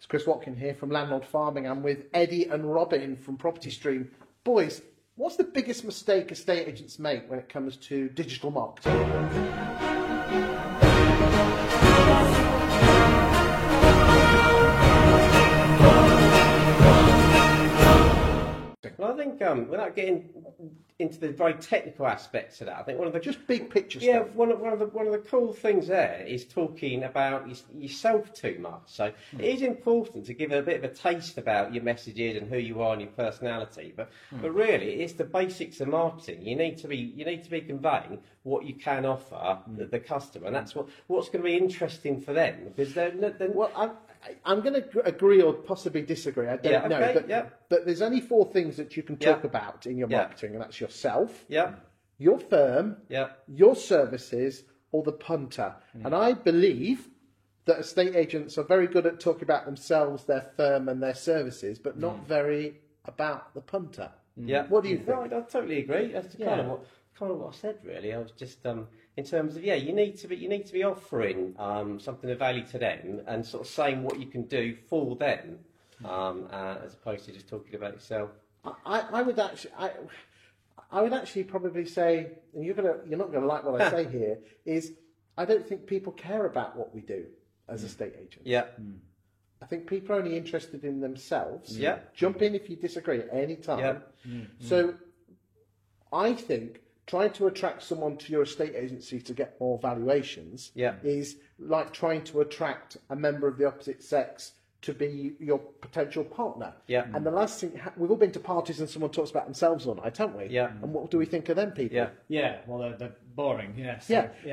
Chris Watkin here from Landlord Farming. I'm with Eddie and Robin from Property Stream. Boys, what's the biggest mistake estate agents make when it comes to digital marketing? Well, I think without getting into the very technical aspects of that, I think one of the Just big picture yeah stuff. one of the cool things there is talking about yourself too much. So it is important to give a bit of a taste about your messages and who you are and your personality. But really, it's the basics of marketing. You need to be conveying what you can offer the customer, and that's what's going to be interesting for them, because Well, I'm going to agree or possibly disagree. I don't know. But there's only 4 things that you can talk about in your marketing, and that's yourself, your firm, your services, or the punter. And I believe that estate agents are very good at talking about themselves, their firm, and their services, but not very about the punter. What do you think? No, I totally agree. That's kind of what I said. Really, I was just in terms of you need to be offering something of value to them and sort of saying what you can do for them, as opposed to just talking about yourself. I would actually probably say, and you're not gonna like what I say here, is I don't think people care about what we do as estate agents. I think people are only interested in themselves. Jump in if you disagree at any time. So I think trying to attract someone to your estate agency to get more valuations is like trying to attract a member of the opposite sex to be your potential partner. And the last thing, we've all been to parties and someone talks about themselves all night, haven't we? And what do we think of them people? Well, they're boring.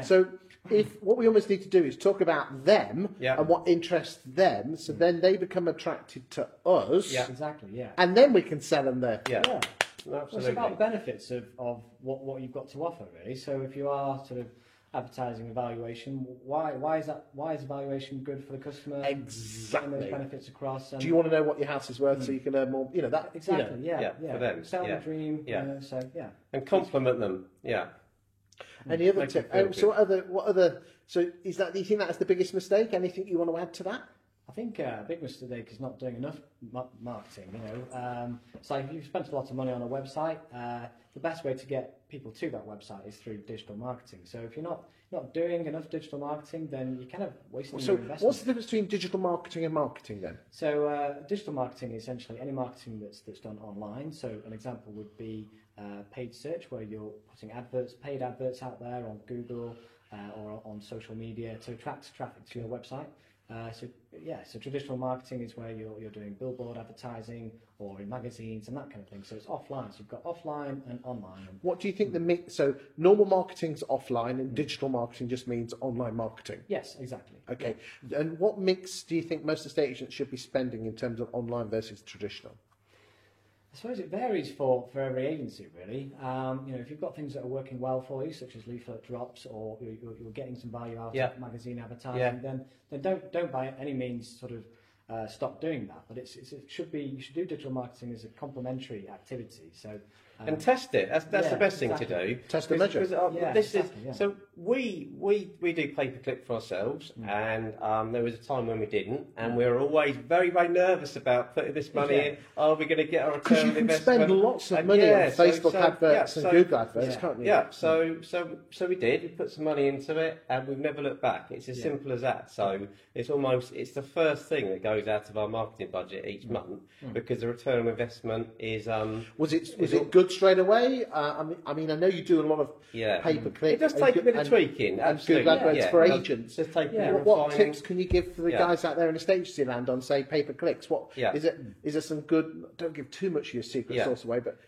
So if what we almost need to do is talk about them and what interests them, so then they become attracted to us. Exactly. And then we can sell them there. Well, it's about the benefits of what you've got to offer, really. So if you are sort of advertising evaluation, why is evaluation good for the customer? Exactly. And those benefits across. And do you want to know what your house is worth so you can earn more? That exactly. For them. Sell the dream. And compliment them. Any other tip? So what other? So is that? Do you think that's the biggest mistake? Anything you want to add to that? I think a big mistake is not doing enough marketing. It's like if you've spent a lot of money on a website, the best way to get people to that website is through digital marketing. So if you're not doing enough digital marketing, then you're kind of wasting your investment. What's the difference between digital marketing and marketing then? So digital marketing is essentially any marketing that's done online. So an example would be paid search, where you're putting paid adverts out there on Google or on social media to attract traffic to your website. So traditional marketing is where you're doing billboard advertising or in magazines and that kind of thing. So it's offline. So you've got offline and online. What do you think the mix? So normal marketing's offline and digital marketing just means online marketing. Yes, exactly. Okay. And what mix do you think most estate agents should be spending in terms of online versus traditional? I suppose it varies for every agency, really. If you've got things that are working well for you, such as leaflet drops, or you're getting some value out of magazine advertising, then don't by any means sort of stop doing that. But you should do digital marketing as a complementary activity. So and test it. That's the best thing to do. Test and measure. So we do pay-per-click for ourselves, and there was a time when we didn't, and we were always very, very nervous about putting this money in. Are we going to get a return on investment? Because you can spend lots of money on Facebook adverts and Google adverts, can't you? So we did. We put some money into it, and we've never looked back. It's as simple as that. So it's the first thing that goes out of our marketing budget each month, because the return on investment is. Was it good straight away? I know you do a lot of pay-per-click. It does take a bit of tweaking. And Google adverts for agents. Just take What tips can you give for the guys out there in estate agency land on, say, pay-per-clicks? Is there some good? Don't give too much of your secret sauce away, but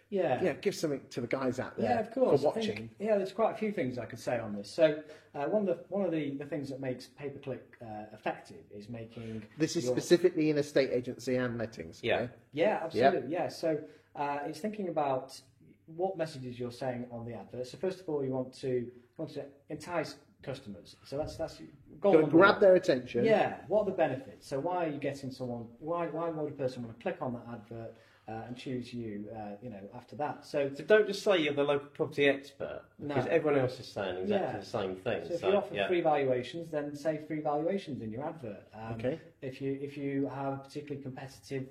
give something to the guys out there. Of course. For watching. There's quite a few things I could say on this. So one of the things that makes pay-per-click effective is making. This is specifically in estate agency and lettings. Yeah, absolutely. Yeah. So it's thinking about what messages you're saying on the advert. So first of all, you want to entice customers. So that's goal. Grab their attention. Yeah. What are the benefits? So why are you getting someone? Why would a person want to click on that advert and choose you, after that. So don't just say you're the local property expert, because everyone else is saying exactly the same thing. So if you offer free valuations, then say free valuations in your advert. Okay. If you have a particularly competitive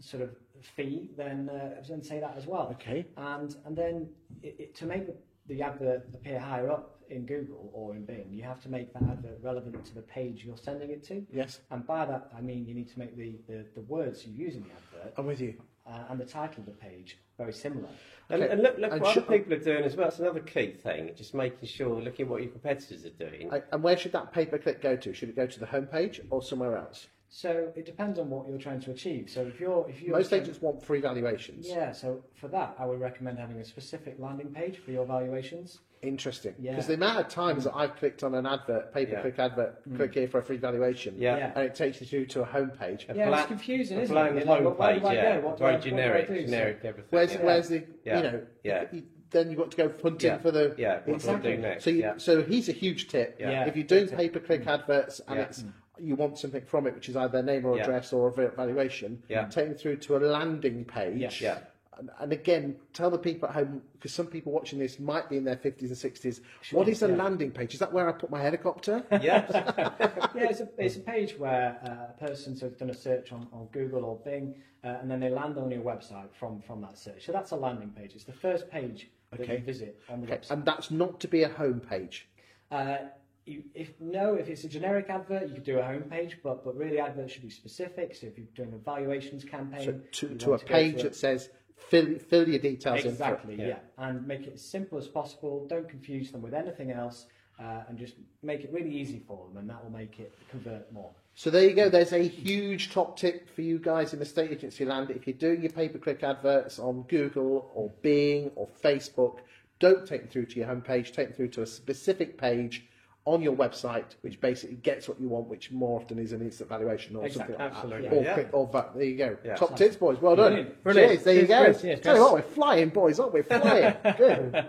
sort of fee, then say that as well. Okay. And then to make the advert appear higher up in Google or in Bing, you have to make that advert relevant to the page you're sending it to. Yes. And by that, I mean you need to make the words you use in the advert. I'm with you. And the title of the page very similar. Okay. And look what other people are doing as well. That's another key thing. Just making sure, looking at what your competitors are doing. And where should that pay-per-click go to? Should it go to the homepage or somewhere else? So it depends on what you're trying to achieve. So if you're most agents want free valuations. Yeah. So for that, I would recommend having a specific landing page for your valuations. Interesting. Yeah. Because the amount of times that I've clicked on an advert, pay-per-click advert, click here for a free valuation, and it takes you through to a homepage. It's confusing, isn't it? Where do I go? Very generic everything. Where's the then you've got to go hunting for the what do I do next? So here's a huge tip. If you're doing pay-per-click adverts and it's you want something from it, which is either name or address or a valuation, take them through to a landing page. And again, tell the people at home, because some people watching this might be in their 50s and 60s, what is a landing page? Is that where I put my helicopter? It's a page where a person's done a search on Google or Bing, and then they land on your website from that search. So that's a landing page. It's the first page that you visit on the website. And that's not to be a home page? If it's a generic advert, you could do a homepage, but really adverts should be specific. So if you're doing a valuations campaign, to a page that says fill your details in. Exactly, and make it as simple as possible. Don't confuse them with anything else, and just make it really easy for them, and that will make it convert more. So there you go. There's a huge top tip for you guys in estate agency land. If you're doing your pay-per-click adverts on Google or Bing or Facebook, don't take them through to your homepage. Take them through to a specific page on your website, which basically gets what you want, which more often is an instant valuation or something like that. There you go. Top tips, boys. Well done. Brilliant. Cheers. There you go. Cheers, Tell you what, we're flying, boys, aren't we? Flying. Good.